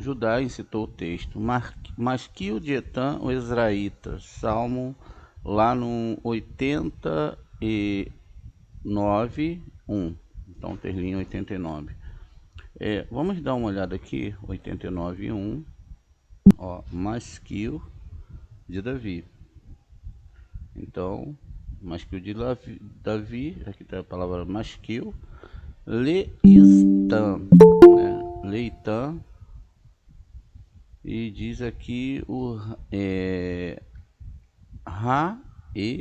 Judá incitou o texto. Masquio de Etan, o Ezraíta. Salmo lá no 89, 1. Então, terlinho 89. Vamos dar uma olhada aqui, 89, 1. Ó, Masquio de Davi. Então, Masquio de Davi, aqui está a palavra Masquio. Leitan, né? Leitan. E diz aqui o Ra-e-Zerair,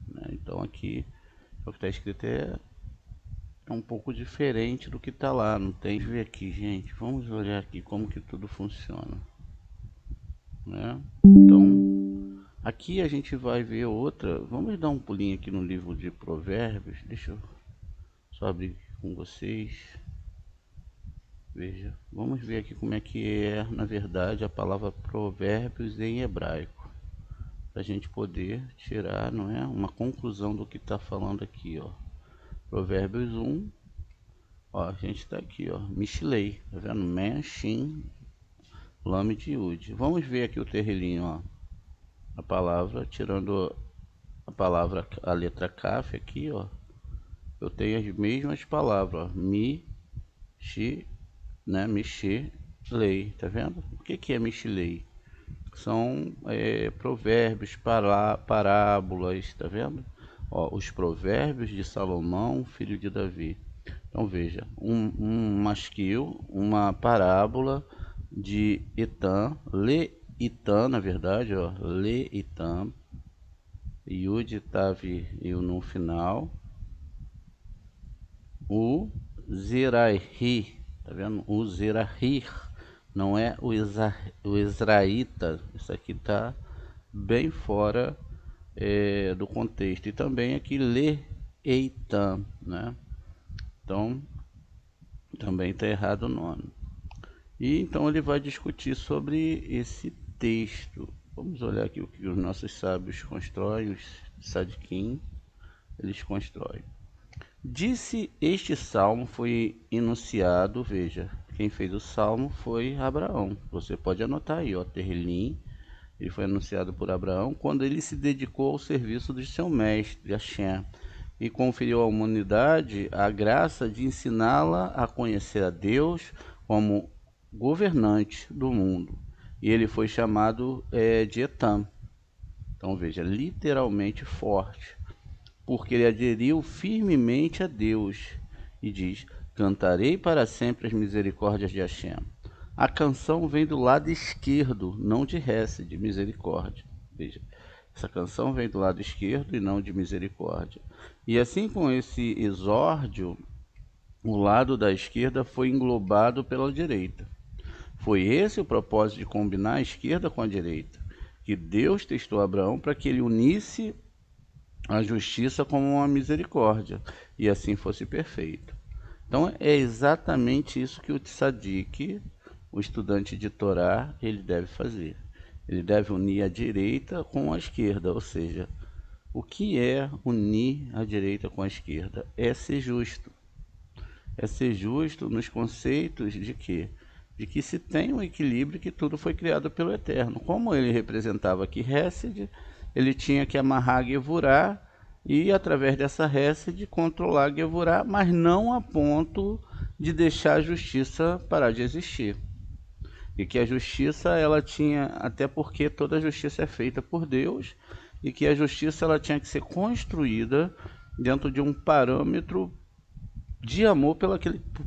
né? Então aqui o que está escrito é um pouco diferente do que está lá. Não tem. Deixa eu ver aqui, gente. Vamos olhar aqui como que tudo funciona, né? Então aqui a gente vai ver outra. Vamos dar um pulinho aqui no livro de Provérbios. Deixa eu só abrir com vocês. Veja, vamos ver aqui como é que é, na verdade, a palavra provérbios em hebraico, para a gente poder tirar, não é, uma conclusão do que está falando aqui, ó. Provérbios 1, ó, a gente está aqui, ó, Mishlei, tá vendo? Men, Shin, Lamed, Yud. Vamos ver aqui o terrelinho, ó, a palavra, tirando a palavra, a letra Kaf aqui, ó, eu tenho as mesmas palavras, ó, Mi, Shi, né, Mishlei, tá vendo? O que é Mishlei? São provérbios, parábolas, tá vendo? Ó, os provérbios de Salomão, filho de Davi. Então veja, um masquil, uma parábola de Etan, Leitan, na verdade, ó, Leitan, Yud, Tav e o no final, o Zerahi, tá vendo? O Zerahir, não é o Ezraíta. Isso aqui tá bem fora do contexto. E também aqui Leitan, né? Então também está errado o nome. E então ele vai discutir sobre esse texto. Vamos olhar aqui o que os nossos sábios constroem, os sadiquim, eles constroem. Disse este salmo foi enunciado, veja, quem fez o salmo foi Abraão. Você pode anotar aí, ó, Terlim, ele foi anunciado por Abraão quando ele se dedicou ao serviço do seu mestre, Hashem, e conferiu à humanidade a graça de ensiná-la a conhecer a Deus como governante do mundo. E ele foi chamado de Etam. Então veja, literalmente forte, porque ele aderiu firmemente a Deus e diz: cantarei para sempre as misericórdias de Hashem. A canção vem do lado esquerdo, não de Hesed, de misericórdia. Veja, essa canção vem do lado esquerdo e não de misericórdia. E assim, com esse exórdio, o lado da esquerda foi englobado pela direita. Foi esse o propósito de combinar a esquerda com a direita, que Deus testou Abraão para que ele unisse a justiça como uma misericórdia, e assim fosse perfeito. Então é exatamente isso que o tzadik, o estudante de Torá, ele deve fazer. Ele deve unir a direita com a esquerda, ou seja, o que é unir a direita com a esquerda? É ser justo. É ser justo nos conceitos de quê? De que se tem um equilíbrio, que tudo foi criado pelo Eterno. Como ele representava aqui Hesed, ele tinha que amarrar Gevurah e, através dessa Hesed, controlar Gevurah, mas não a ponto de deixar a justiça parar de existir. E que a justiça, ela tinha, até porque toda a justiça é feita por Deus, e que a justiça ela tinha que ser construída dentro de um parâmetro de amor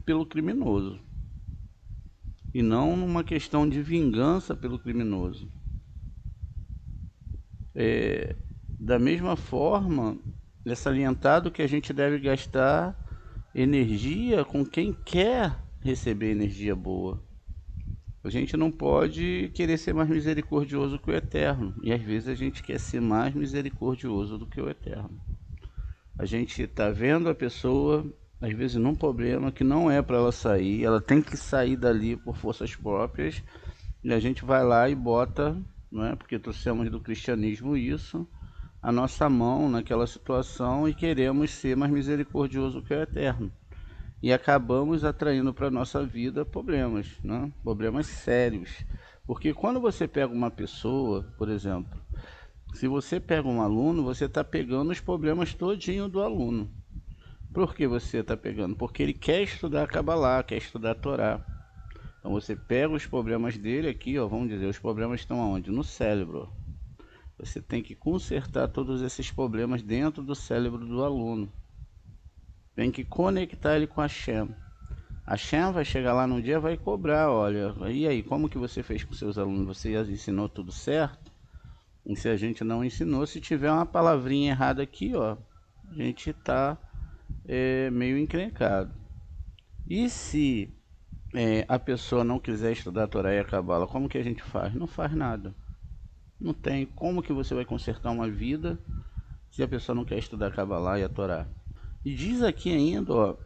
pelo criminoso, e não numa questão de vingança pelo criminoso. Da mesma forma, é salientado que a gente deve gastar energia com quem quer receber energia boa. A gente não pode querer ser mais misericordioso que o Eterno. E às vezes a gente quer ser mais misericordioso do que o Eterno. A gente está vendo a pessoa, às vezes, num problema que não é para ela sair, ela tem que sair dali por forças próprias, e a gente vai lá e bota, não é? Porque trouxemos do cristianismo isso, a nossa mão naquela situação e queremos ser mais misericordioso que o Eterno. E acabamos atraindo para a nossa vida problemas, né? Problemas sérios. Porque quando você pega uma pessoa, por exemplo, se você pega um aluno, você está pegando os problemas todinho do aluno. Por que você está pegando? Porque ele quer estudar Kabbalah, quer estudar a Torá. Então você pega os problemas dele aqui, ó, vamos dizer, os problemas estão aonde? No cérebro. Você tem que consertar todos esses problemas dentro do cérebro do aluno. Tem que conectar ele com a Hashem. A Hashem vai chegar lá no dia e vai cobrar, olha, e aí, como que você fez com seus alunos? Você ensinou tudo certo? E se a gente não ensinou, se tiver uma palavrinha errada aqui, ó, a gente está meio encrencado. E se a pessoa não quiser estudar a Torá e a Cabala, como que a gente faz? Não faz nada. Não tem. Como que você vai consertar uma vida se a pessoa não quer estudar a Kabbalah e a Torá? E diz aqui ainda, ó,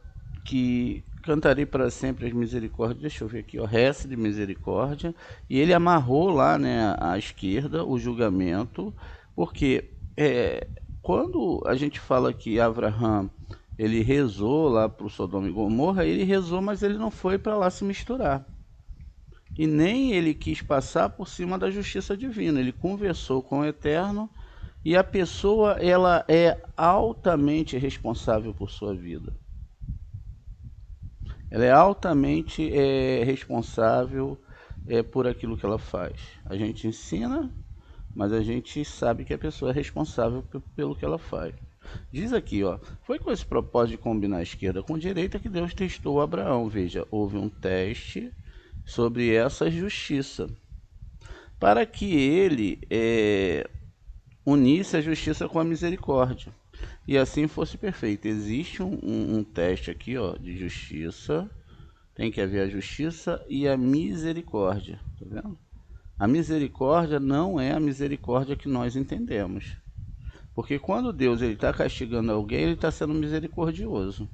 que cantarei para sempre as misericórdias. Deixa eu ver aqui, ó, rece de misericórdia. E ele amarrou lá, né, à esquerda o julgamento, porque quando a gente fala que Abraham ele rezou lá para o Sodoma e Gomorra, ele rezou, mas ele não foi para lá se misturar. E nem ele quis passar por cima da justiça divina. Ele conversou com o Eterno e a pessoa ela é altamente responsável por sua vida. Ela é altamente responsável por aquilo que ela faz. A gente ensina, mas a gente sabe que a pessoa é responsável pelo que ela faz. Diz aqui, ó, foi com esse propósito de combinar a esquerda com a direita que Deus testou Abraão. Veja, houve um teste sobre essa justiça, para que ele unisse a justiça com a misericórdia, e assim fosse perfeito. Existe um teste aqui, ó, de justiça, tem que haver a justiça e a misericórdia, tá vendo? A misericórdia não é a misericórdia que nós entendemos, porque quando Deus está castigando alguém, ele está sendo misericordioso.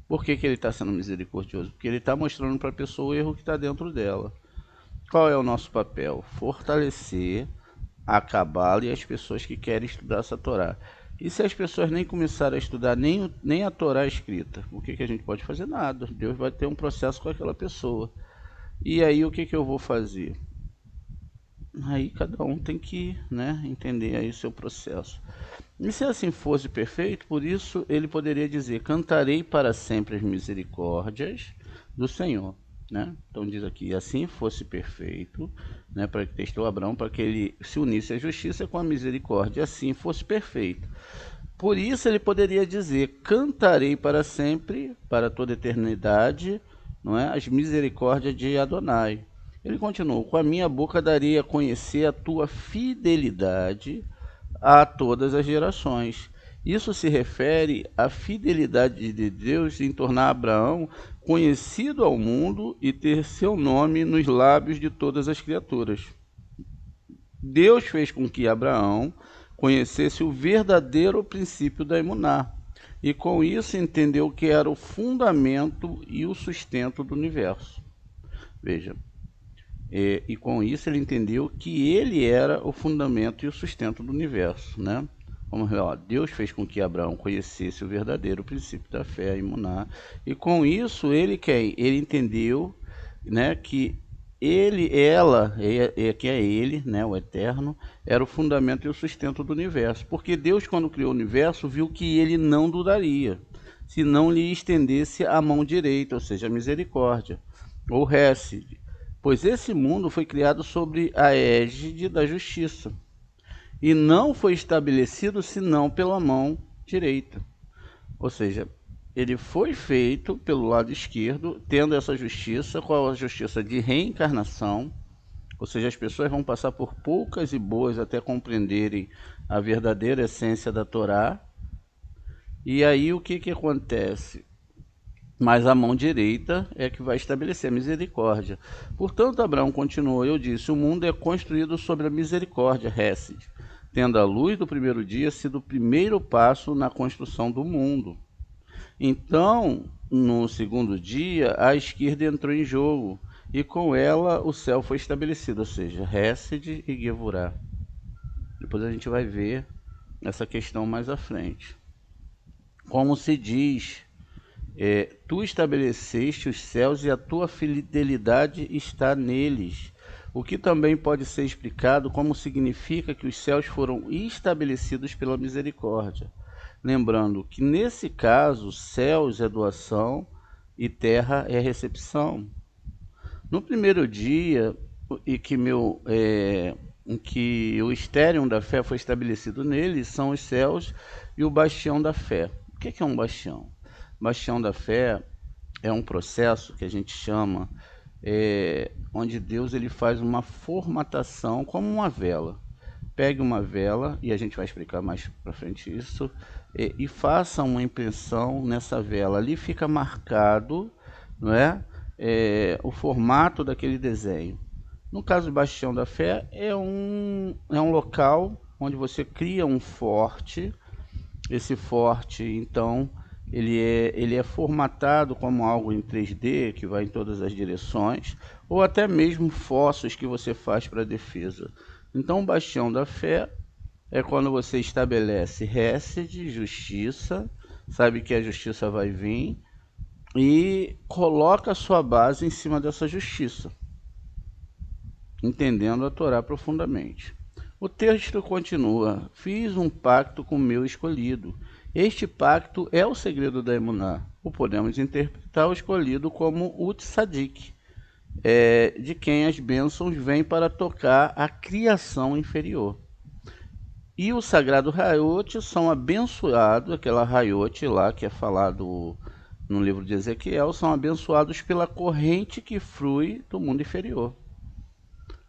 Por que ele está sendo misericordioso? Porque ele está mostrando para a pessoa o erro que está dentro dela. Qual é o nosso papel? Fortalecer a Cabala e as pessoas que querem estudar essa Torá. E se as pessoas nem começarem a estudar nem a Torá escrita, o que a gente pode fazer? Nada. Deus vai ter um processo com aquela pessoa. E aí o que eu vou fazer? Aí cada um tem que, né, entender aí o seu processo. E se assim fosse perfeito, por isso ele poderia dizer: cantarei para sempre as misericórdias do Senhor. Né? Então diz aqui: assim fosse perfeito, né, para que testou Abraão, para que ele se unisse à justiça com a misericórdia, assim fosse perfeito. Por isso ele poderia dizer: cantarei para sempre, para toda eternidade, não é, as misericórdias de Adonai. Ele continuou: com a minha boca darei a conhecer a tua fidelidade a todas as gerações. Isso se refere à fidelidade de Deus em tornar Abraão conhecido ao mundo e ter seu nome nos lábios de todas as criaturas. Deus fez com que Abraão conhecesse o verdadeiro princípio da emuná, e com isso entendeu que era o fundamento e o sustento do universo. Veja, e com isso ele entendeu que ele era o fundamento e o sustento do universo, né? Vamos ver, ó, Deus fez com que Abraão conhecesse o verdadeiro princípio da fé, a imuná, e com isso ele entendeu, né, que que é ele, né, o Eterno, era o fundamento e o sustento do universo, porque Deus, quando criou o universo, viu que ele não duraria se não lhe estendesse a mão direita, ou seja, a misericórdia, ou Hesed, pois esse mundo foi criado sobre a égide da justiça, e não foi estabelecido senão pela mão direita. Ou seja, ele foi feito pelo lado esquerdo, tendo essa justiça, qual a justiça de reencarnação, Ou seja, as pessoas vão passar por poucas e boas até compreenderem a verdadeira essência da Torá. E aí o que acontece? Mas a mão direita é que vai estabelecer a misericórdia. Portanto, Abraão continuou, eu disse, o mundo é construído sobre a misericórdia, Hesed, tendo a luz do primeiro dia sido o primeiro passo na construção do mundo. Então, no segundo dia, a esquerda entrou em jogo, e com ela o céu foi estabelecido, ou seja, Hesed e Gevurah. Depois a gente vai ver essa questão mais à frente. Como se diz, tu estabeleceste os céus e a tua fidelidade está neles. O que também pode ser explicado como significa que os céus foram estabelecidos pela misericórdia. Lembrando que nesse caso, céus é doação e terra é recepção. No primeiro dia, em que o estéreo da fé foi estabelecido neles, são os céus e o bastião da fé. O que é um bastião? Bastião da fé é um processo que a gente chama, onde Deus ele faz uma formatação como uma vela. Pegue uma vela, e a gente vai explicar mais para frente isso, e faça uma impressão nessa vela. Ali fica marcado, não é? O formato daquele desenho. No caso do Bastião da Fé, é um local onde você cria um forte. Esse forte, então, ele é formatado como algo em 3D, que vai em todas as direções, ou até mesmo fossos que você faz para defesa. Então, o Bastião da Fé é quando você estabelece Hesed, justiça, sabe que a justiça vai vir, e coloca a sua base em cima dessa justiça, entendendo a Torá profundamente. O texto continua, fiz um pacto com o meu escolhido. Este pacto é o segredo da Emuná. Ou podemos interpretar o escolhido como o Tzadik, de quem as bênçãos vêm para tocar a criação inferior. E o sagrado Hayot são abençoados, aquela Hayot lá que é falado no livro de Ezequiel, são abençoados pela corrente que flui do mundo inferior.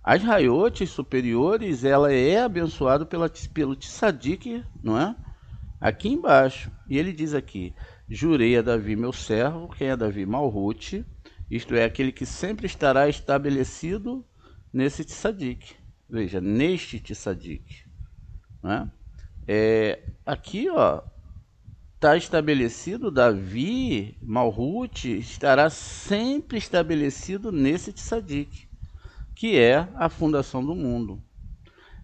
As Hayotes superiores, ela é abençoada pelo Tzadik, não é? Aqui embaixo. E ele diz aqui, jurei a Davi meu servo, quem é Davi? Malhut, isto é, aquele que sempre estará estabelecido nesse Tzadik. Veja, neste Tzadik. Né? Aqui, ó, está estabelecido, Davi, Malhut, estará sempre estabelecido nesse Tzadik, que é a fundação do mundo.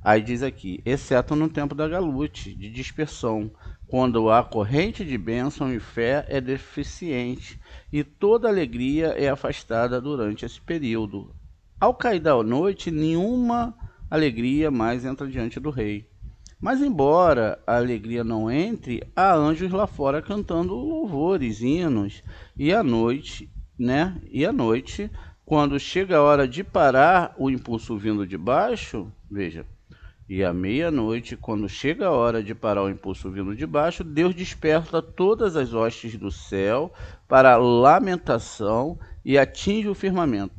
Aí diz aqui, exceto no tempo da Galute, de dispersão, quando a corrente de bênção e fé é deficiente e toda alegria é afastada durante esse período. Ao cair da noite, nenhuma alegria mais entra diante do rei. Mas embora a alegria não entre, há anjos lá fora cantando louvores, hinos, e à noite, né? E à noite, quando chega a hora de parar o impulso vindo de baixo, veja, e à meia-noite, quando chega a hora de parar o impulso vindo de baixo, Deus desperta todas as hostes do céu para a lamentação e atinge o firmamento,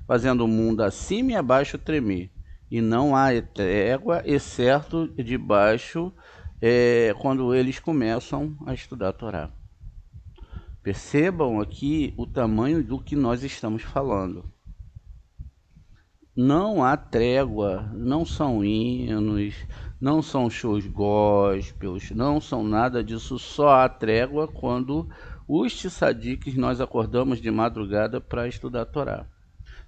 fazendo o mundo acima e abaixo tremer. E não há trégua, exceto de baixo, quando eles começam a estudar a Torá. Percebam aqui o tamanho do que nós estamos falando. Não há trégua, não são hinos, não são shows gospels, não são nada disso, só há trégua quando os tzadiks nós acordamos de madrugada para estudar a Torá.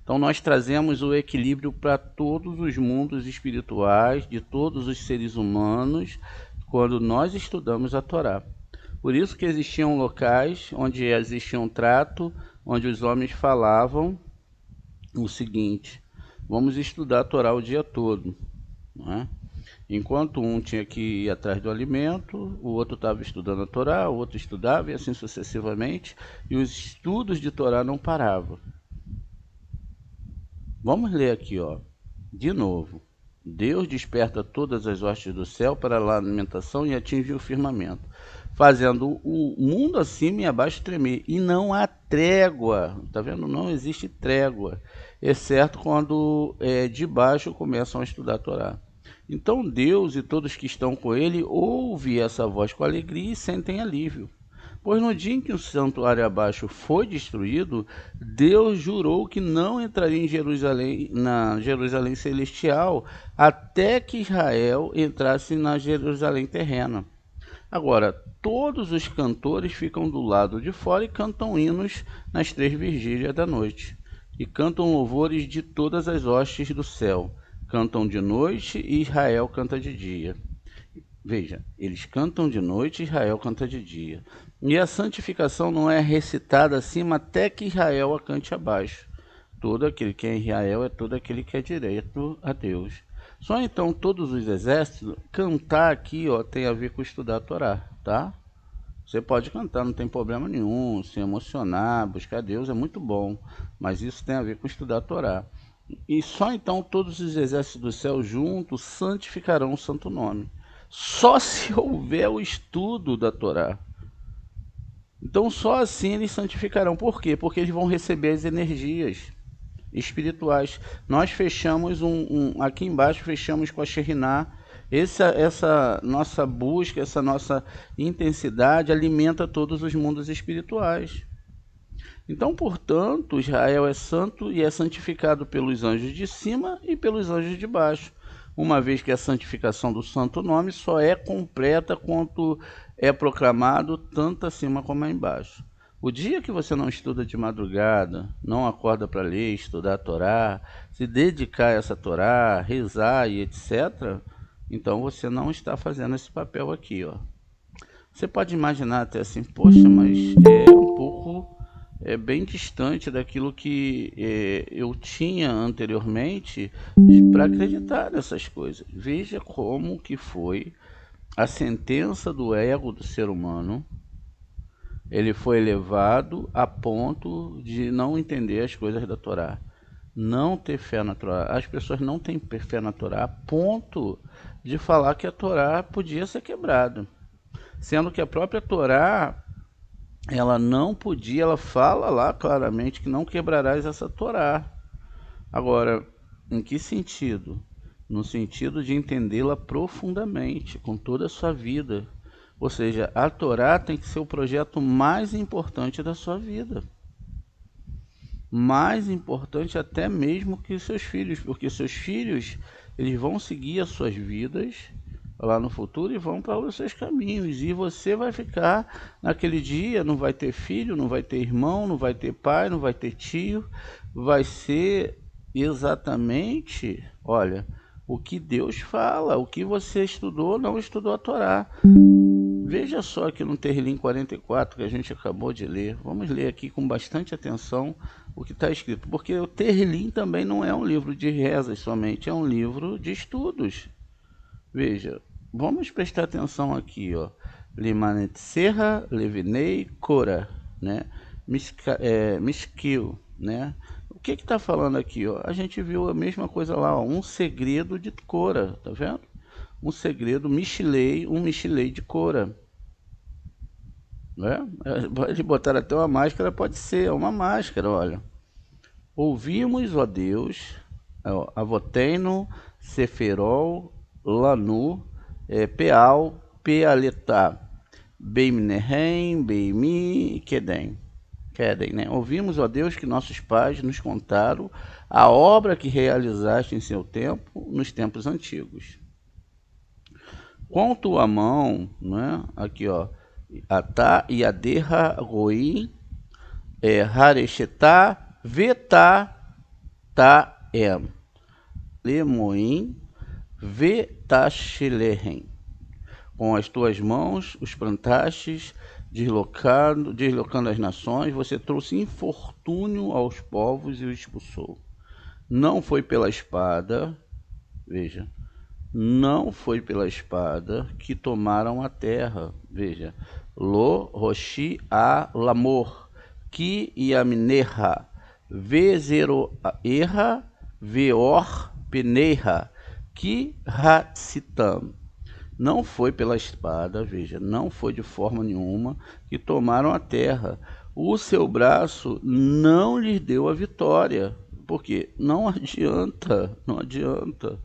Então nós trazemos o equilíbrio para todos os mundos espirituais, de todos os seres humanos, quando nós estudamos a Torá. Por isso que existiam locais onde existia um trato, onde os homens falavam o seguinte, vamos estudar a Torá o dia todo, não é? Enquanto um tinha que ir atrás do alimento, o outro estava estudando a Torá, o outro estudava e assim sucessivamente, e os estudos de Torá não paravam. Vamos ler aqui, ó, de novo. Deus desperta todas as hostes do céu para a lamentação e atinge o firmamento, fazendo o mundo acima e abaixo tremer. E não há trégua, tá vendo? Não existe trégua, exceto quando de baixo começam a estudar a Torá. Então Deus e todos que estão com ele ouvem essa voz com alegria e sentem alívio. Pois no dia em que o santuário abaixo foi destruído, Deus jurou que não entraria em Jerusalém, na Jerusalém celestial, até que Israel entrasse na Jerusalém terrena. Agora, todos os cantores ficam do lado de fora e cantam hinos nas 3 vigílias da noite. E cantam louvores de todas as hostes do céu. Cantam de noite e Israel canta de dia. Veja, eles cantam de noite e Israel canta de dia. E a santificação não é recitada acima até que Israel a cante abaixo. Todo aquele que é Israel é todo aquele que é direito a Deus. Só então todos os exércitos, cantar aqui tem a ver com estudar a Torá, tá? Você pode cantar, não tem problema nenhum, se emocionar, buscar Deus é muito bom, mas isso tem a ver com estudar a Torá. E só então todos os exércitos do céu juntos santificarão o santo nome. Só se houver o estudo da Torá. Então só assim eles santificarão. Por quê? Porque eles vão receber as energias espirituais. Nós fechamos aqui embaixo, fechamos com a Shekhinah. Essa nossa busca, essa nossa intensidade alimenta todos os mundos espirituais. Então, portanto, Israel é santo e é santificado pelos anjos de cima e pelos anjos de baixo, uma vez que a santificação do santo nome só é completa quanto é proclamado tanto acima como embaixo. O dia que você não estuda de madrugada, não acorda para ler, estudar a Torá, se dedicar a essa Torá, rezar e etc., então você não está fazendo esse papel aqui, ó. Você pode imaginar até assim, poxa, mas é bem distante daquilo que eu tinha anteriormente para acreditar nessas coisas. Veja como que foi a sentença do ego do ser humano. Ele foi elevado a ponto de não entender as coisas da Torá, não ter fé na Torá. As pessoas não têm fé na Torá a ponto de falar que a Torá podia ser quebrada, sendo que a própria Torá, ela não podia, ela fala lá claramente que não quebrarás essa Torá. Agora, em que sentido? No sentido de entendê-la profundamente, com toda a sua vida. Ou seja, a Torá tem que ser o projeto mais importante da sua vida. Mais importante até mesmo que seus filhos, porque seus filhos, eles vão seguir as suas vidas lá no futuro e vão para os seus caminhos. E você vai ficar naquele dia, não vai ter filho, não vai ter irmão, não vai ter pai, não vai ter tio. Vai ser exatamente, olha, o que Deus fala, o que você estudou, não estudou a Torá. Veja só aqui no Terrilim 44 que a gente acabou de ler. Vamos ler aqui com bastante atenção o que está escrito. Porque o Terrilim também não é um livro de rezas somente, é um livro de estudos. Veja, vamos prestar atenção aqui, ó. Limanet Serra, Levinei, Cora, né? Miskil, né? O que está falando aqui, ó? A gente viu a mesma coisa lá, ó, um segredo de Cora, tá vendo? Um segredo, um Michelei de Cora. Né? Pode botar até uma máscara, pode ser uma máscara, olha. Ouvimos, ó Deus, Avoteno, Seferol, Lanu, Peal, Pealetá, Beimnehem, Beimi, Kedem, né? Ouvimos, ó Deus, que nossos pais nos contaram a obra que realizaste em seu tempo, nos tempos antigos. Com tua mão, né? Aqui, ó, Atá, Yaderra, Roim, Harechetá, Vetá, Taem, Lemoim, Vetashilehem. Com as tuas mãos os plantastes, deslocando as nações, você trouxe infortúnio aos povos e os expulsou. Não foi pela espada, veja, não foi pela espada que tomaram a terra. Veja, Lo, Roshi, A, Lamor, Ki, Yamneha, Vezeroerra, Veor, Peneha, Ki, Hatsitam. Não foi pela espada, veja, não foi de forma nenhuma que tomaram a terra. O seu braço não lhes deu a vitória. Porque não adianta, não adianta.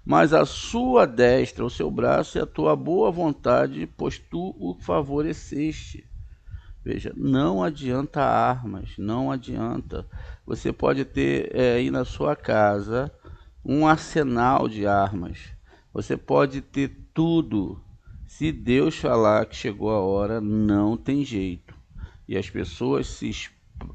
Mas a sua destra, o seu braço, é a tua boa vontade, pois tu o favoreceste. Veja, não adianta armas, não adianta. Você pode ter aí na sua casa um arsenal de armas. Você pode ter tudo. Se Deus falar que chegou a hora, não tem jeito. E as pessoas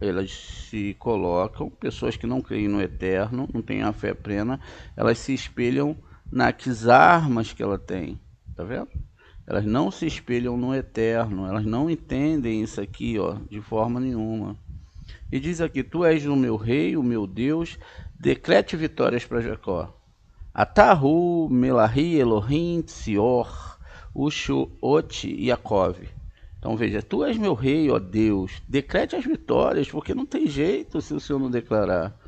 elas se colocam, pessoas que não creem no eterno, não têm a fé plena, elas se espelham nas armas que ela tem. Tá vendo? Elas não se espelham no eterno, elas não entendem isso aqui, ó, de forma nenhuma. E diz aqui: tu és o meu rei, o meu Deus, decrete vitórias para Jacó. Atahu, Melahi, Elohim, Tsior, Ushuot e Yaakov. Então veja, tu és meu rei, ó Deus, decrete as vitórias, porque não tem jeito se o Senhor não declarar.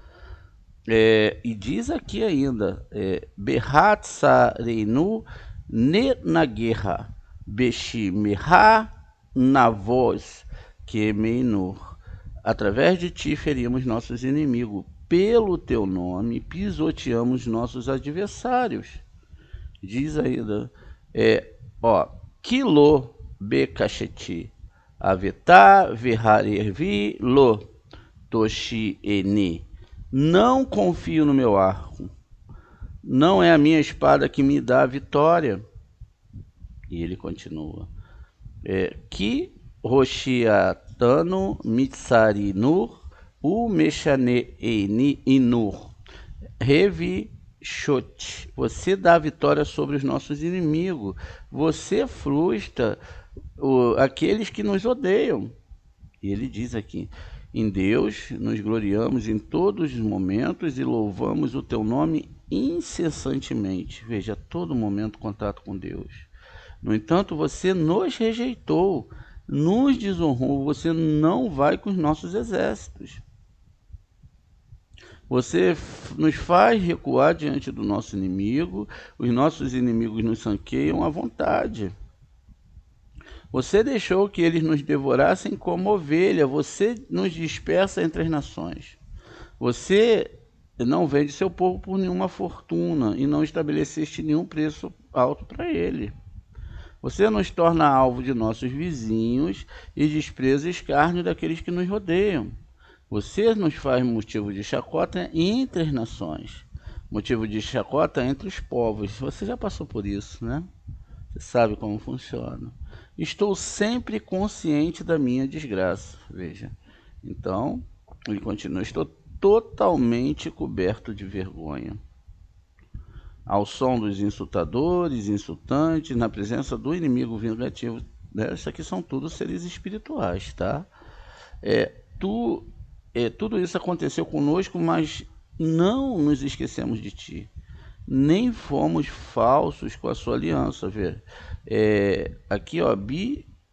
E diz aqui ainda, Behat Sareinu ne na guerra, Beshimeha na voz, que Meinur. Através de ti ferimos nossos inimigos, pelo teu nome pisoteamos nossos adversários. Diz ainda, ó, Kilo Bekacheti, Avetá Verharervi Lo, Toshi Eni. Não confio no meu arco. Não é a minha espada que me dá a vitória. E ele continua. Ki Roshiatano Mitsarinur U Meshane Inur Revi Shot. Você dá a vitória sobre os nossos inimigos. Você frustra aqueles que nos odeiam. E ele diz aqui: em Deus nos gloriamos em todos os momentos e louvamos o teu nome incessantemente. Veja, a todo momento contato com Deus. No entanto, você nos rejeitou, nos desonrou, você não vai com os nossos exércitos. Você nos faz recuar diante do nosso inimigo, os nossos inimigos nos sanqueiam à vontade. Você deixou que eles nos devorassem como ovelha, você nos dispersa entre as nações. Você não vende seu povo por nenhuma fortuna e não estabeleceste nenhum preço alto para ele. Você nos torna alvo de nossos vizinhos e despreza e escárnio daqueles que nos rodeiam. Você nos faz motivo de chacota entre as nações, motivo de chacota entre os povos. Você já passou por isso, né? Você sabe como funciona. Estou sempre consciente da minha desgraça. Veja. Então, ele continua: estou totalmente coberto de vergonha. Ao som dos insultadores, insultantes, na presença do inimigo vingativo. Né? Isso aqui são tudo seres espirituais, tá? Tudo isso aconteceu conosco, mas não nos esquecemos de ti. Nem fomos falsos com a sua aliança. Ver. Aqui, ó,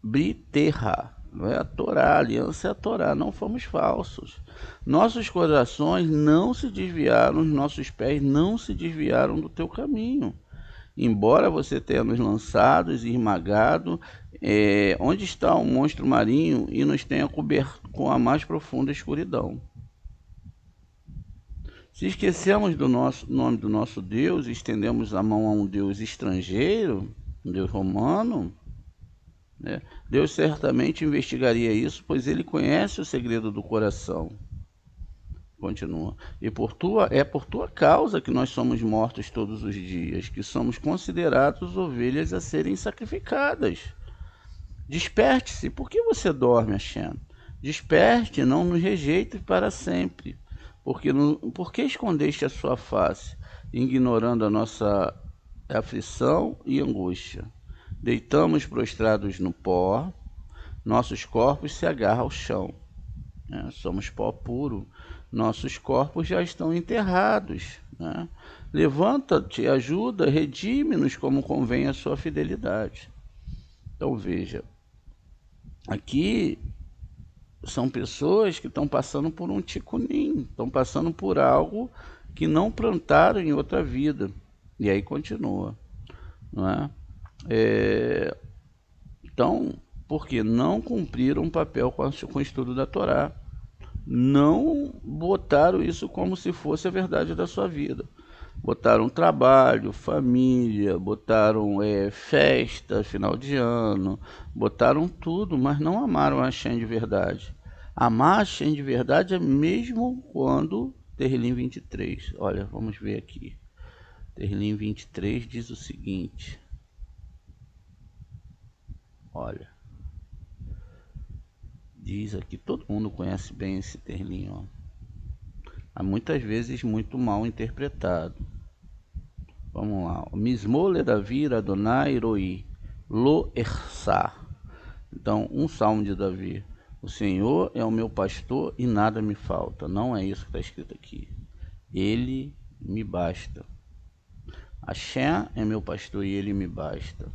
Briterra, não é a Torá, a aliança é a Torá, não fomos falsos. Nossos corações não se desviaram, os nossos pés não se desviaram do teu caminho. Embora você tenha nos lançado e esmagado, onde está o monstro marinho e nos tenha coberto com a mais profunda escuridão. Se esquecemos do nome do nosso Deus e estendemos a mão a um Deus estrangeiro, um Deus romano, né? Deus certamente investigaria isso, pois ele conhece o segredo do coração. Continua. E por tua causa que nós somos mortos todos os dias, que somos considerados ovelhas a serem sacrificadas. Desperte-se. Por que você dorme, Hashem? Desperte, não nos rejeite para sempre. Por que escondeste a sua face, ignorando a nossa aflição e angústia? Deitamos prostrados no pó, nossos corpos se agarram ao chão. Somos pó puro, nossos corpos já estão enterrados. Né? Levanta-te, ajuda, redime-nos como convém a sua fidelidade. Então veja, aqui são pessoas que estão passando por um ticunim, estão passando por algo que não plantaram em outra vida. E aí continua. Não é? Então, porque não cumpriram um papel com o estudo da Torá. não botaram isso como se fosse a verdade da sua vida. Botaram trabalho, família, botaram festa, final de ano, botaram tudo, mas não amaram a Hashem de verdade. Amar a Hashem de verdade é mesmo quando Terrilim 23. Olha, vamos ver aqui. Terrilim 23 diz o seguinte. Olha. Diz aqui, todo mundo conhece bem esse Terrilim, ó. Há muitas vezes muito mal interpretado. Vamos lá. Mismole Davi Adonai Roi Lo Ersá. Então, um salmo de Davi. O Senhor é o meu pastor e nada me falta. Não é isso que está escrito aqui. Ele me basta. Hashem é meu pastor e ele me basta.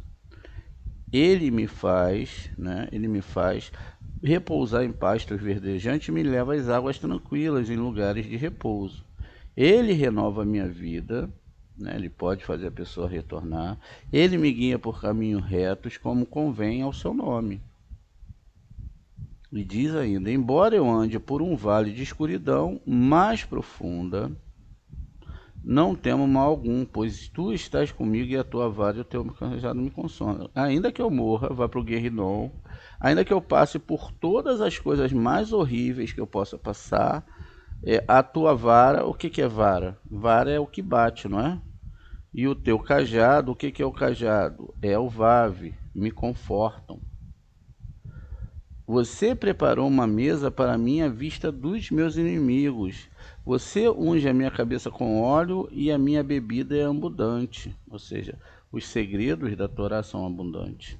Ele me faz, né? Ele me faz repousar em pastos verdejantes e me leva às águas tranquilas, em lugares de repouso. Ele renova a minha vida, né? Ele pode fazer a pessoa retornar. Ele me guia por caminhos retos, como convém ao seu nome. E diz ainda, embora eu ande por um vale de escuridão mais profunda, não temo mal algum, pois tu estás comigo e a tua vara e o teu cajado me consolam. Ainda que eu morra, vá para o Guerrinom, ainda que eu passe por todas as coisas mais horríveis que eu possa passar, a tua vara, o que é vara? Vara é o que bate, não é? E o teu cajado, o que é o cajado? É o vave, me confortam. Você preparou uma mesa para mim à vista dos meus inimigos. Você unge a minha cabeça com óleo e a minha bebida é abundante. Ou seja, os segredos da Torá são abundantes.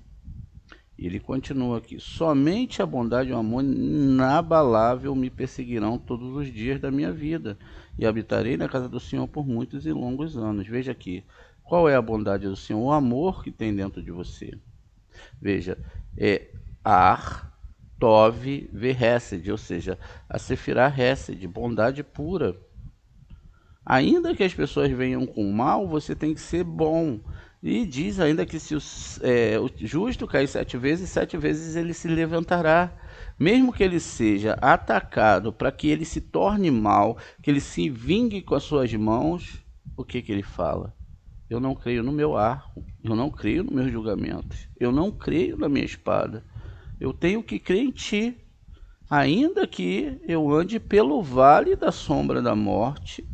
E ele continua aqui. Somente a bondade e o amor inabalável me perseguirão todos os dias da minha vida. E habitarei na casa do Senhor por muitos e longos anos. Veja aqui. Qual é a bondade do Senhor? O amor que tem dentro de você. Veja, é ar, Tov Hesed, ou seja, a Sefirah Hesed, bondade pura. Ainda que as pessoas venham com mal, você tem que ser bom. E diz ainda que se o justo cair 7 vezes ele se levantará. Mesmo que ele seja atacado para que ele se torne mal, que ele se vingue com as suas mãos, o que ele fala? Eu não creio no meu arco, eu não creio nos meus julgamentos, eu não creio na minha espada. Eu tenho que crer em ti, ainda que eu ande pelo vale da sombra da morte,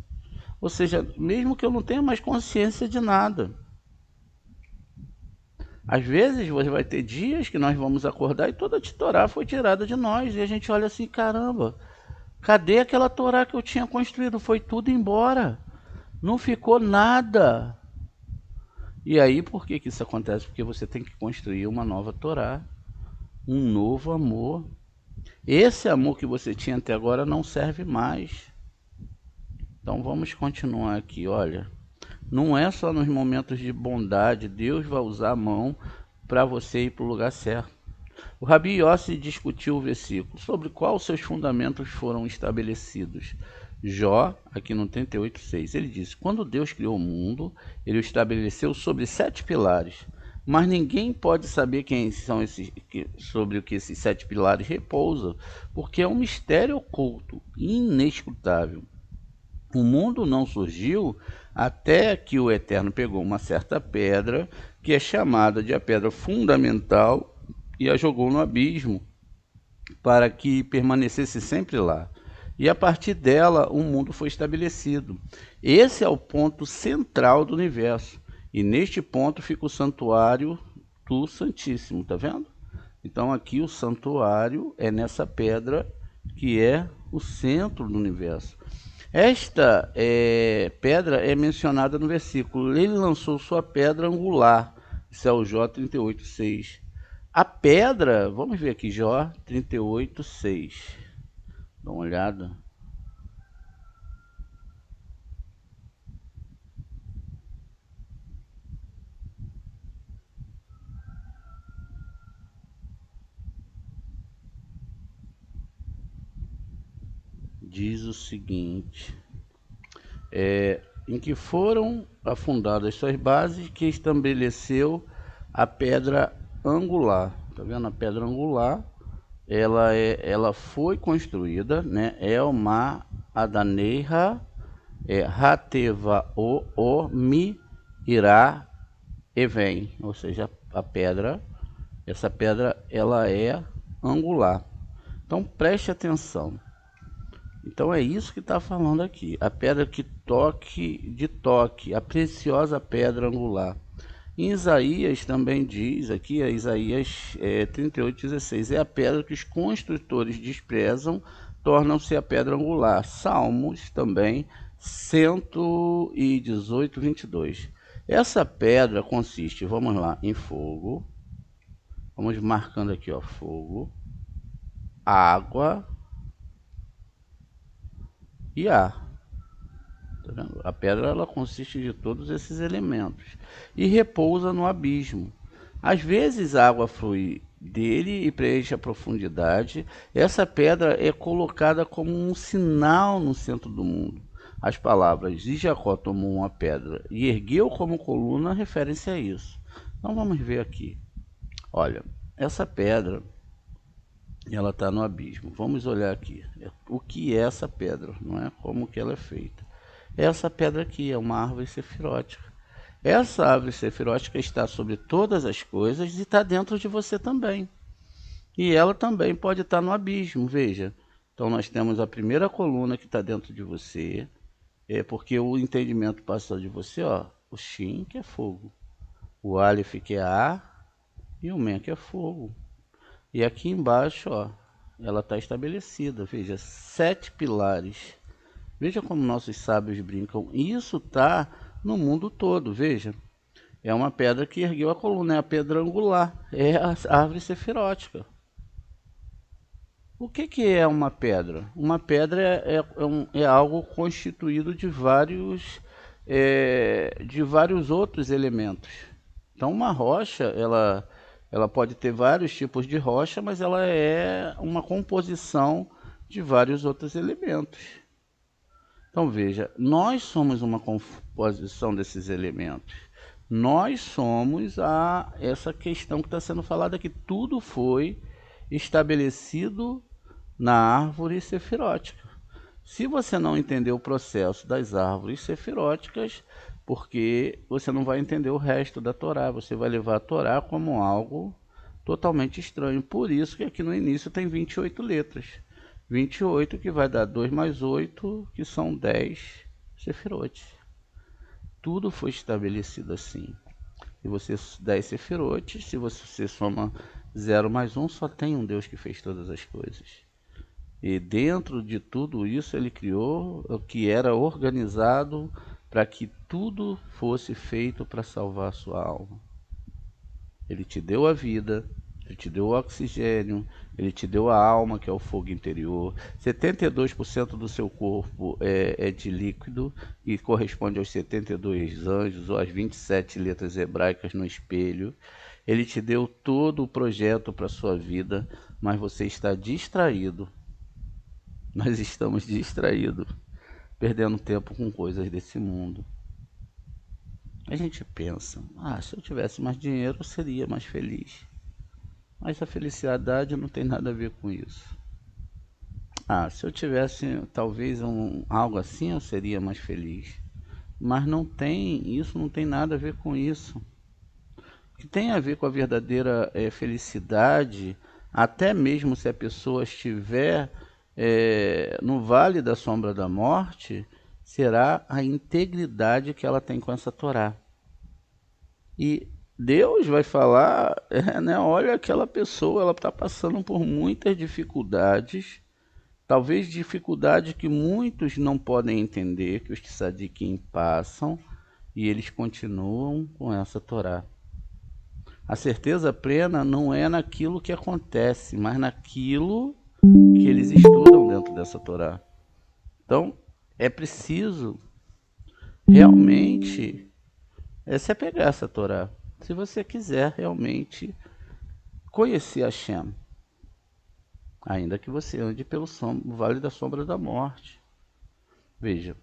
ou seja, mesmo que eu não tenha mais consciência de nada. Às vezes você vai ter dias que nós vamos acordar e toda a Torá foi tirada de nós, e a gente olha assim, caramba, cadê aquela Torá que eu tinha construído? Foi tudo embora, não ficou nada. E aí por que isso acontece? Porque você tem que construir uma nova Torá, um novo amor. Esse amor que você tinha até agora não serve mais. Então vamos continuar aqui, olha. Não é só nos momentos de bondade, Deus vai usar a mão para você ir para o lugar certo. O Rabi Yossi discutiu o versículo, sobre qual seus fundamentos foram estabelecidos. Jó, aqui no 38:6, ele disse, quando Deus criou o mundo, ele o estabeleceu sobre 7 pilares. Mas ninguém pode saber quem são sobre o que esses 7 pilares repousam, porque é um mistério oculto, inescrutável. O mundo não surgiu até que o Eterno pegou uma certa pedra, que é chamada de a pedra fundamental, e a jogou no abismo, para que permanecesse sempre lá. E a partir dela, o mundo foi estabelecido. Esse é o ponto central do universo. E neste ponto fica o santuário do Santíssimo, tá vendo? Então aqui o santuário é nessa pedra que é o centro do universo. Esta pedra é mencionada no versículo. Ele lançou sua pedra angular. Isso é o Jó 38:6. A pedra, vamos ver aqui, Jó 38:6. Dá uma olhada. Diz o seguinte, em que foram afundadas suas bases, que estabeleceu a pedra angular. Tá vendo? A pedra angular ela foi construída, né? Elma Adaneiha Hateva o Mi Irá Even, ou seja, a pedra, essa pedra ela é angular. Então preste atenção. Então é isso que está falando aqui. A pedra que toque, a preciosa pedra angular. Em Isaías também diz, aqui é Isaías 38:16, é a pedra que os construtores desprezam, tornam-se a pedra angular. Salmos também 118:22. Essa pedra consiste, vamos lá, em fogo. Vamos marcando aqui, ó, fogo, água e ar. Tá vendo? A pedra ela consiste de todos esses elementos e repousa no abismo. Às vezes a água flui dele e preenche a profundidade. Essa pedra é colocada como um sinal no centro do mundo. As palavras "e Jacó tomou uma pedra e ergueu como coluna" referem-se a isso. Então vamos ver aqui. Olha, essa pedra ela está no abismo. Vamos olhar aqui. O que é essa pedra? Não é como que ela é feita. Essa pedra aqui é uma árvore sefirótica. Essa árvore sefirótica está sobre todas as coisas e está dentro de você também. E ela também pode estar no abismo, veja. Então nós temos a primeira coluna que está dentro de você, porque o entendimento passa de você, ó, o Shin, que é fogo, o Aleph, que é ar, e o Men, que é fogo. E aqui embaixo, ó, ela está estabelecida, veja, 7 pilares. Veja como nossos sábios brincam. Isso está no mundo todo, veja. É uma pedra que ergueu a coluna, é a pedra angular, é a árvore sefirótica. O que é uma pedra? Uma pedra é algo constituído de vários outros elementos. Então uma rocha, ela pode ter vários tipos de rocha, mas ela é uma composição de vários outros elementos. Então veja, nós somos uma composição desses elementos. Nós somos essa questão que está sendo falada aqui. Tudo foi estabelecido na árvore sefirótica. Se você não entender o processo das árvores sefiróticas, porque você não vai entender o resto da Torá, você vai levar a Torá como algo totalmente estranho. Por isso que aqui no início tem 28 letras. 28 que vai dar 2 mais 8, que são 10 sefirotes. Tudo foi estabelecido assim. E você 10 sefirotes, se você soma 0 mais 1, só tem um Deus que fez todas as coisas. E dentro de tudo isso ele criou o que era organizado para que tudo fosse feito para salvar a sua alma. Ele te deu a vida, ele te deu o oxigênio, ele te deu a alma, que é o fogo interior. 72% do seu corpo é de líquido e corresponde aos 72 anjos ou às 27 letras hebraicas no espelho. Ele te deu todo o projeto para a sua vida, mas você está distraído. Nós estamos distraídos, perdendo tempo com coisas desse mundo. A gente pensa, se eu tivesse mais dinheiro eu seria mais feliz. Mas a felicidade não tem nada a ver com isso. Se eu tivesse talvez algo assim eu seria mais feliz. Mas isso não tem nada a ver com isso. O que tem a ver com a verdadeira felicidade, até mesmo se a pessoa estiver no vale da sombra da morte, será a integridade que ela tem com essa Torá. E Deus vai falar, né, olha, aquela pessoa, ela está passando por muitas dificuldades, talvez dificuldades que muitos não podem entender, que os tzadikim passam, e eles continuam com essa Torá. A certeza plena não é naquilo que acontece, mas naquilo que eles estudam dentro dessa Torá. Então, é preciso realmente se apegar a essa Torá. Se você quiser realmente conhecer Hashem, ainda que você ande pelo vale da sombra da morte. Veja,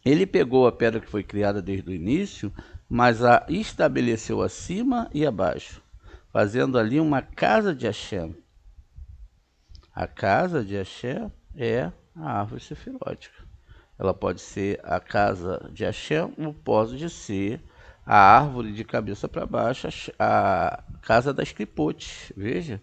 ele pegou a pedra que foi criada desde o início, mas a estabeleceu acima e abaixo, fazendo ali uma casa de Hashem. A casa de Axé é a árvore sefirótica. Ela pode ser a casa de Axé ou pode ser a árvore de cabeça para baixo, a casa das clipotes. Veja,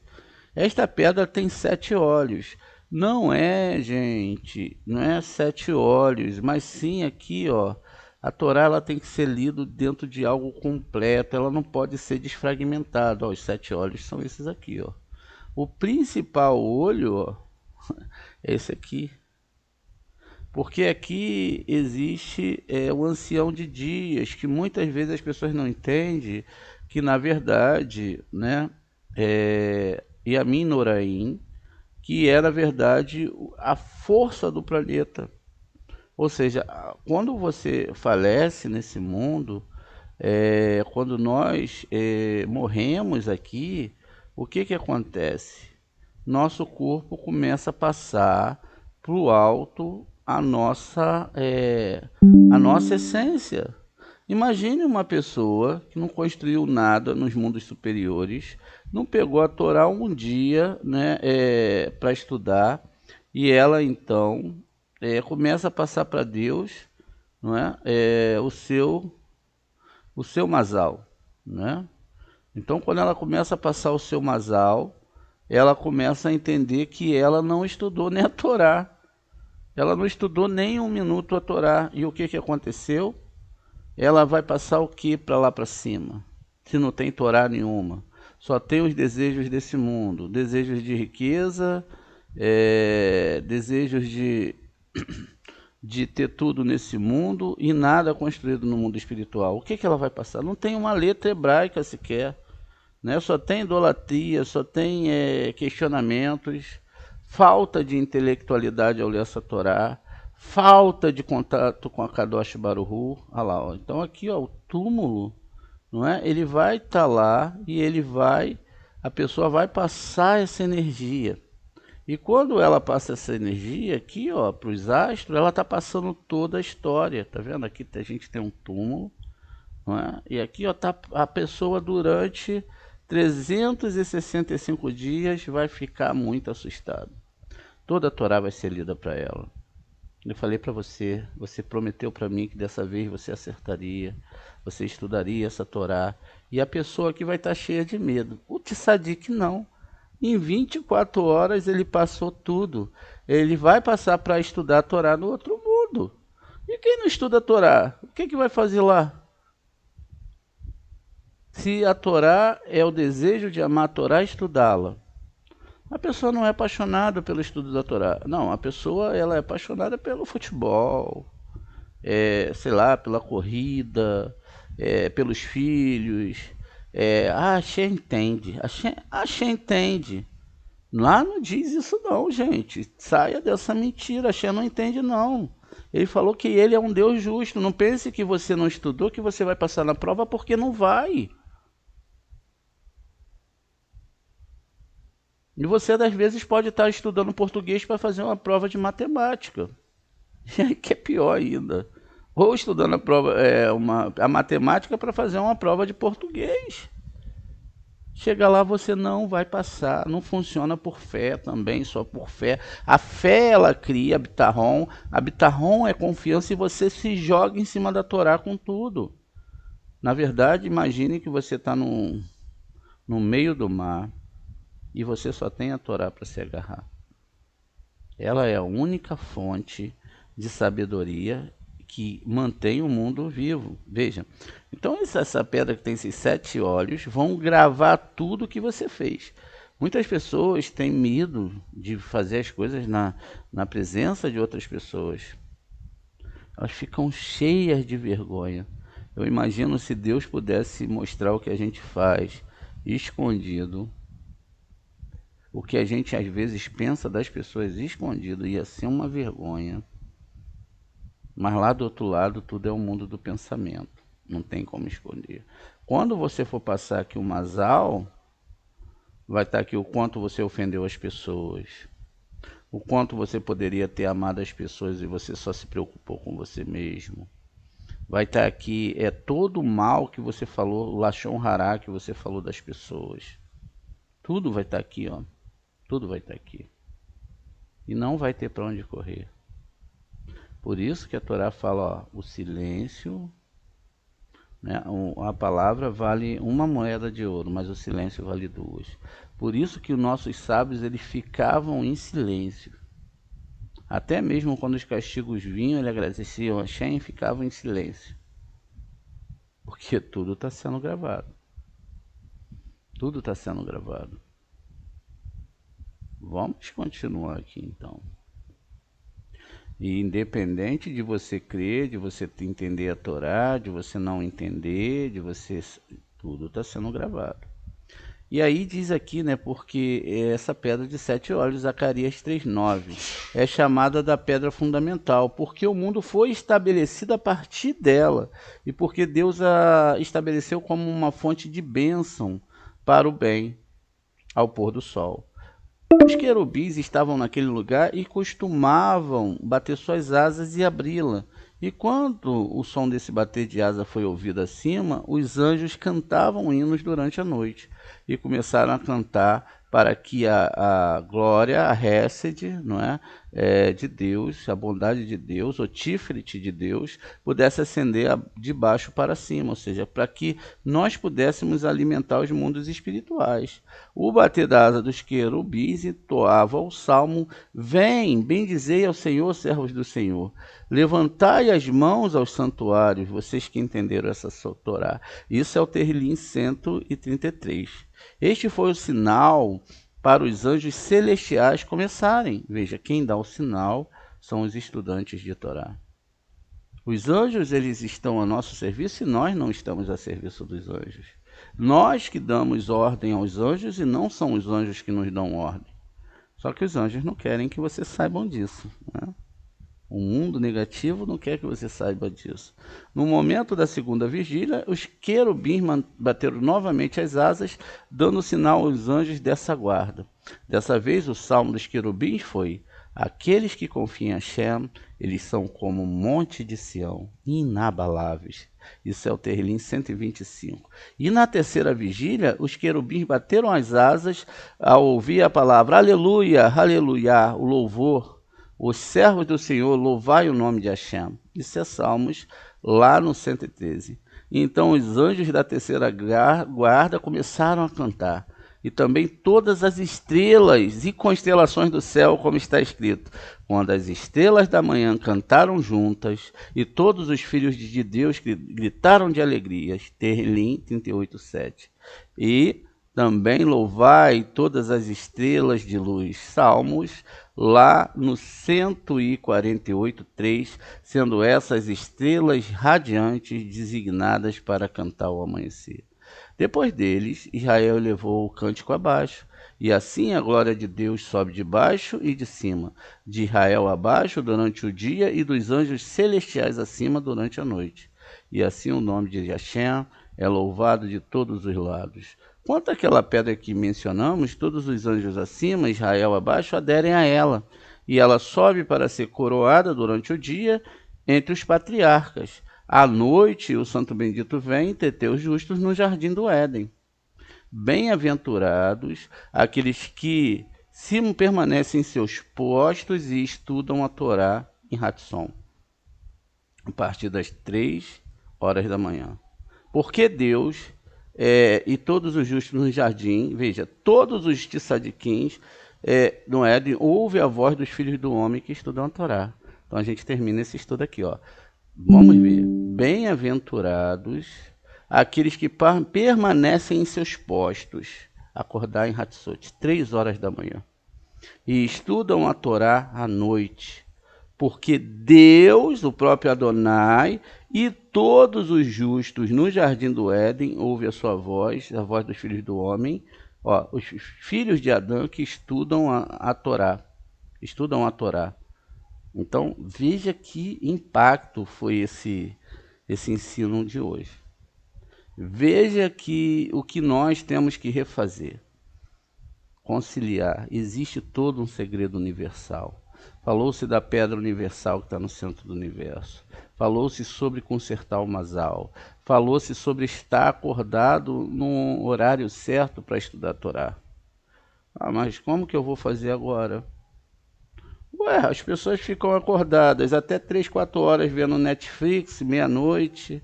esta pedra tem 7 olhos. Não é, gente, não é 7 olhos, mas sim aqui, ó. A Torá ela tem que ser lida dentro de algo completo, ela não pode ser desfragmentada. Ó, os 7 olhos são esses aqui, ó. O principal olho, ó, é esse aqui. Porque aqui existe o ancião de dias, que muitas vezes as pessoas não entendem que, na verdade, né, Yamin Noraim, que é, na verdade, a força do planeta. Ou seja, quando você falece nesse mundo, quando nós morremos aqui, o que, que acontece? Nosso corpo começa a passar para o alto a nossa essência. Imagine uma pessoa que não construiu nada nos mundos superiores, não pegou a Torá um dia, né, para estudar, e ela então começa a passar para Deus, não é, o seu masal, né? Então, quando ela começa a passar o seu masal, ela começa a entender que ela não estudou nem a Torá. Ela não estudou nem um minuto a Torá. E o que, que aconteceu? Ela vai passar o que para lá para cima? Se não tem Torá nenhuma. Só tem os desejos desse mundo. Desejos de riqueza, desejos de ter tudo nesse mundo e nada construído no mundo espiritual. O que, que ela vai passar? Não tem uma letra hebraica sequer. Né? Só tem idolatria, só tem questionamentos, falta de intelectualidade ao ler essa Torá, falta de contato com a Kadosh Baruch. Olha lá, ó. Então aqui, ó, o túmulo, não é? Ele vai estar lá e a pessoa vai passar essa energia. E quando ela passa essa energia aqui, ó, para os astros, ela está passando toda a história. Tá vendo? Aqui a gente tem um túmulo, não é? E aqui, ó, tá a pessoa durante 365 dias vai ficar muito assustada. Toda a Torá vai ser lida para ela. Eu falei para você, você prometeu para mim que dessa vez você acertaria, você estudaria essa Torá, e a pessoa aqui vai estar cheia de medo. O Tsadik não. Em 24 horas ele passou tudo. Ele vai passar para estudar a Torá no outro mundo. E quem não estuda a Torá, o que, que vai fazer lá? Se a Torá é o desejo de amar a Torá e estudá-la, a pessoa não é apaixonada pelo estudo da Torá. Não, a pessoa ela é apaixonada pelo futebol, sei lá, pela corrida, pelos filhos. A Axé entende. Axé entende. Lá não diz isso não, gente. Saia dessa mentira. Axé não entende não. Ele falou que ele é um Deus justo. Não pense que você não estudou, que você vai passar na prova, porque não vai. E você, às vezes, pode estar estudando português para fazer uma prova de matemática. E aí que é pior ainda. Ou estudando a matemática para fazer uma prova de português. Chega lá, você não vai passar. Não funciona por fé também, só por fé. A fé, ela cria Bitarrom. A Bitarrom é confiança e você se joga em cima da Torá com tudo. Na verdade, imagine que você está no meio do mar e você só tem a Torá para se agarrar. Ela é a única fonte de sabedoria que mantém o mundo vivo. Veja, então essa pedra que tem esses 7 olhos vão gravar tudo que você fez. Muitas pessoas têm medo de fazer as coisas na presença de outras pessoas. Elas ficam cheias de vergonha. Eu imagino se Deus pudesse mostrar o que a gente faz escondido, o que a gente às vezes pensa das pessoas escondido, ia ser uma vergonha. Mas lá do outro lado tudo é o mundo do pensamento. Não tem como esconder. Quando você for passar aqui o masal, vai estar aqui o quanto você ofendeu as pessoas. O quanto você poderia ter amado as pessoas e você só se preocupou com você mesmo. Vai estar aqui todo o mal que você falou, o Lashon Hará que você falou das pessoas. Tudo vai estar aqui, ó. Tudo vai estar aqui. e não vai ter para onde correr. Por isso que a Torá fala, ó, o silêncio, né, a palavra vale uma moeda de ouro, mas o silêncio vale duas. Por isso que os nossos sábios eles ficavam em silêncio. Até mesmo quando os castigos vinham, eles agradeciam a Shem e ficavam em silêncio. Porque tudo está sendo gravado. Tudo está sendo gravado. Vamos continuar aqui então. E independente de você crer, de você entender a Torá, de você não entender, de você... tudo está sendo gravado. E aí diz aqui, né, porque essa pedra de 7 olhos, Zacarias 3:9, é chamada da pedra fundamental, porque o mundo foi estabelecido a partir dela, e porque Deus a estabeleceu como uma fonte de bênção para o bem ao pôr do sol. Os querubins estavam naquele lugar e costumavam bater suas asas e abri-la. E quando o som desse bater de asa foi ouvido acima, os anjos cantavam hinos durante a noite e começaram a cantar para que a glória, a Hesed, não é, de Deus, a bondade de Deus, o Tiferet de Deus, pudesse ascender de baixo para cima, ou seja, para que nós pudéssemos alimentar os mundos espirituais. O bater da asa dos querubins entoava o salmo: Vem, bendizei ao Senhor, servos do Senhor. Levantai as mãos aos santuários, vocês que entenderam essa Torá. Isso é o Terrilim 133. Este foi o sinal para os anjos celestiais começarem. Veja, quem dá o sinal são os estudantes de Torá. Os anjos, eles estão a nosso serviço e nós não estamos a serviço dos anjos. Nós que damos ordem aos anjos e não são os anjos que nos dão ordem. Só que os anjos não querem que vocês saibam disso, né? O mundo negativo não quer que você saiba disso. No momento da segunda vigília, os querubins bateram novamente as asas, dando sinal aos anjos dessa guarda. Dessa vez, o salmo dos querubins foi: aqueles que confiam em Hashem, eles são como um monte de Sião, inabaláveis. Isso é o Terrilim 125. E na terceira vigília, os querubins bateram as asas ao ouvir a palavra aleluia, aleluia, o louvor. Os servos do Senhor, louvai o nome de Hashem. Isso é Salmos, lá no 113. Então os anjos da terceira guarda começaram a cantar. E também todas as estrelas e constelações do céu, como está escrito. Quando as estrelas da manhã cantaram juntas, e todos os filhos de Deus gritaram de alegria. Terrilim 38:7. E também louvai todas as estrelas de luz. Salmos, lá no 148:3, sendo essas estrelas radiantes designadas para cantar o amanhecer. Depois deles, Israel levou o cântico abaixo, e assim a glória de Deus sobe de baixo e de cima, de Israel abaixo durante o dia e dos anjos celestiais acima durante a noite. E assim o nome de Hashem é louvado de todos os lados. Quanto àquela pedra que mencionamos, todos os anjos acima, Israel abaixo, aderem a ela, e ela sobe para ser coroada durante o dia entre os patriarcas. À noite, o Santo Bendito vem entreter os justos no jardim do Éden. Bem-aventurados aqueles que se permanecem em seus postos e estudam a Torá em Hatson, a partir das 3 horas da manhã. Porque Deus e todos os justos no jardim, veja, todos os tzadiquins no Éden, ouve a voz dos filhos do homem que estudam a Torá. Então a gente termina esse estudo aqui, ó. Vamos ver. Bem-aventurados aqueles que permanecem em seus postos, acordar em Hatzot, 3 horas da manhã, e estudam a Torá à noite, porque Deus, o próprio Adonai, e todos os justos no jardim do Éden ouvem a sua voz, a voz dos filhos do homem, ó, os filhos de Adão que estudam a Torá, estudam a Torá. Então, veja que impacto foi esse ensino de hoje. Veja que o que nós temos que refazer, conciliar, existe todo um segredo universal. Falou-se da pedra universal que está no centro do universo. Falou-se sobre consertar o Mazal. Falou-se sobre estar acordado no horário certo para estudar a Torá. Ah, mas como que eu vou fazer agora? Ué, as pessoas ficam acordadas até 3, 4 horas vendo Netflix, meia-noite.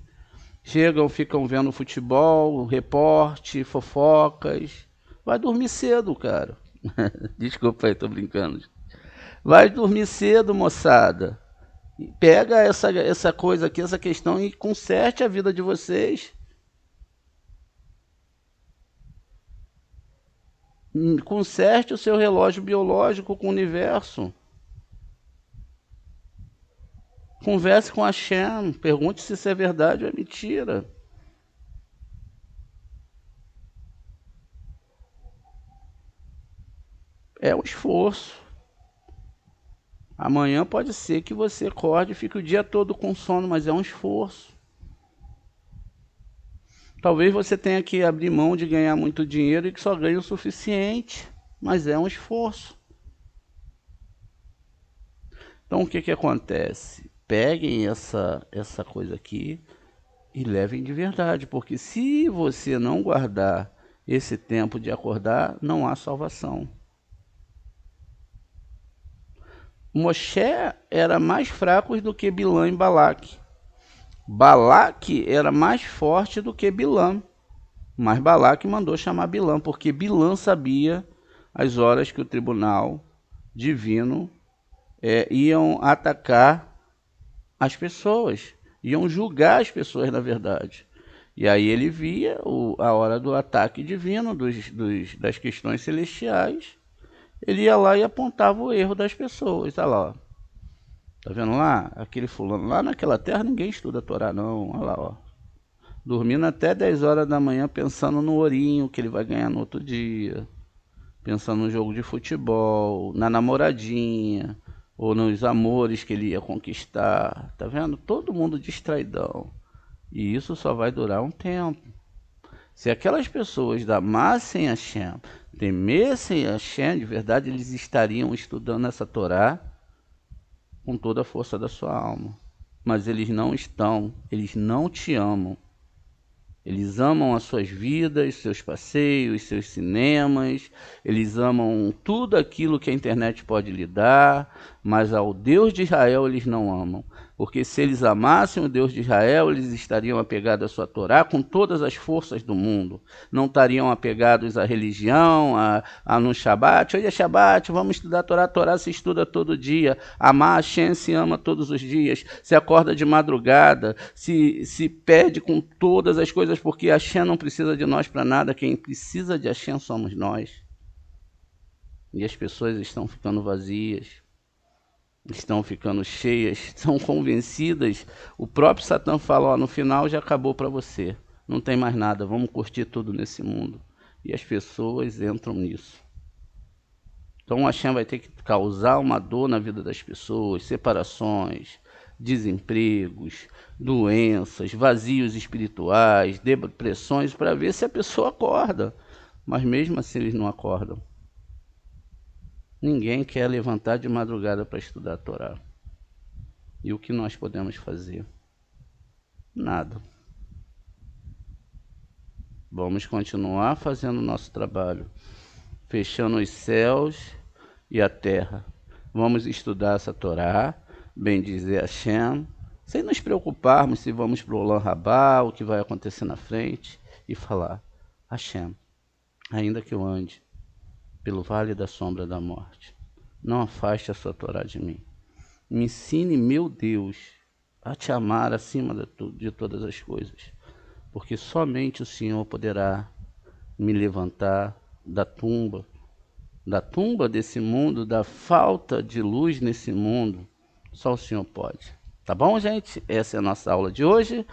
Chegam, ficam vendo futebol, reporte, fofocas. Vai dormir cedo, cara. Desculpa aí, tô brincando. Vai dormir cedo, moçada. Pega essa coisa aqui, essa questão e conserte a vida de vocês. Conserte o seu relógio biológico com o universo. Converse com a Shem, pergunte se isso é verdade ou é mentira. É um esforço. Amanhã pode ser que você acorde e fique o dia todo com sono, mas é um esforço. Talvez você tenha que abrir mão de ganhar muito dinheiro e que só ganhe o suficiente, mas é um esforço. Então o que que acontece? Peguem essa coisa aqui e levem de verdade, porque se você não guardar esse tempo de acordar, não há salvação. Moshe era mais fraco do que Bilã e Balaque. Balaque era mais forte do que Bilã, mas Balaque mandou chamar Bilã, porque Bilã sabia as horas que o tribunal divino iam atacar as pessoas, iam julgar as pessoas, na verdade. E aí ele via a hora do ataque divino, das questões celestiais, ele ia lá e apontava o erro das pessoas. Olha lá, ó. Tá vendo lá? Aquele fulano, lá naquela terra ninguém estuda a Torá não, olha lá, ó. Dormindo até 10 horas da manhã pensando no ourinho que ele vai ganhar no outro dia, pensando no jogo de futebol, na namoradinha, ou nos amores que ele ia conquistar. Tá vendo? Todo mundo distraidão. E isso só vai durar um tempo. Se aquelas pessoas amassem a Shem, temessem a Shem, de verdade eles estariam estudando essa Torá com toda a força da sua alma. Mas eles não estão, eles não te amam. Eles amam as suas vidas, seus passeios, seus cinemas, eles amam tudo aquilo que a internet pode lhe dar, mas ao Deus de Israel eles não amam. Porque se eles amassem o Deus de Israel, eles estariam apegados à sua Torá com todas as forças do mundo. Não estariam apegados à religião, no Shabat. Hoje é Shabat, vamos estudar a Torá. A Torá se estuda todo dia. Amar a Hashem se ama todos os dias. Se acorda de madrugada, se perde com todas as coisas, porque a Hashem não precisa de nós para nada. Quem precisa de Hashem somos nós. E as pessoas estão ficando vazias, estão ficando cheias, estão convencidas. O próprio Satã fala, ó, no final já acabou para você, não tem mais nada, vamos curtir tudo nesse mundo. E as pessoas entram nisso. Então o Hashem vai ter que causar uma dor na vida das pessoas, separações, desempregos, doenças, vazios espirituais, depressões, para ver se a pessoa acorda. Mas mesmo assim eles não acordam. Ninguém quer levantar de madrugada para estudar a Torá. E o que nós podemos fazer? Nada. Vamos continuar fazendo o nosso trabalho, fechando os céus e a terra. Vamos estudar essa Torá, bendizer Hashem, sem nos preocuparmos se vamos para o Olam Rabá, o que vai acontecer na frente, e falar, Hashem, ainda que eu ande pelo vale da sombra da morte, não afaste a sua Torá de mim. Me ensine, meu Deus, a te amar acima de todas as coisas, porque somente o Senhor poderá me levantar da tumba desse mundo, da falta de luz nesse mundo. Só o Senhor pode. Tá bom, gente? Essa é a nossa aula de hoje.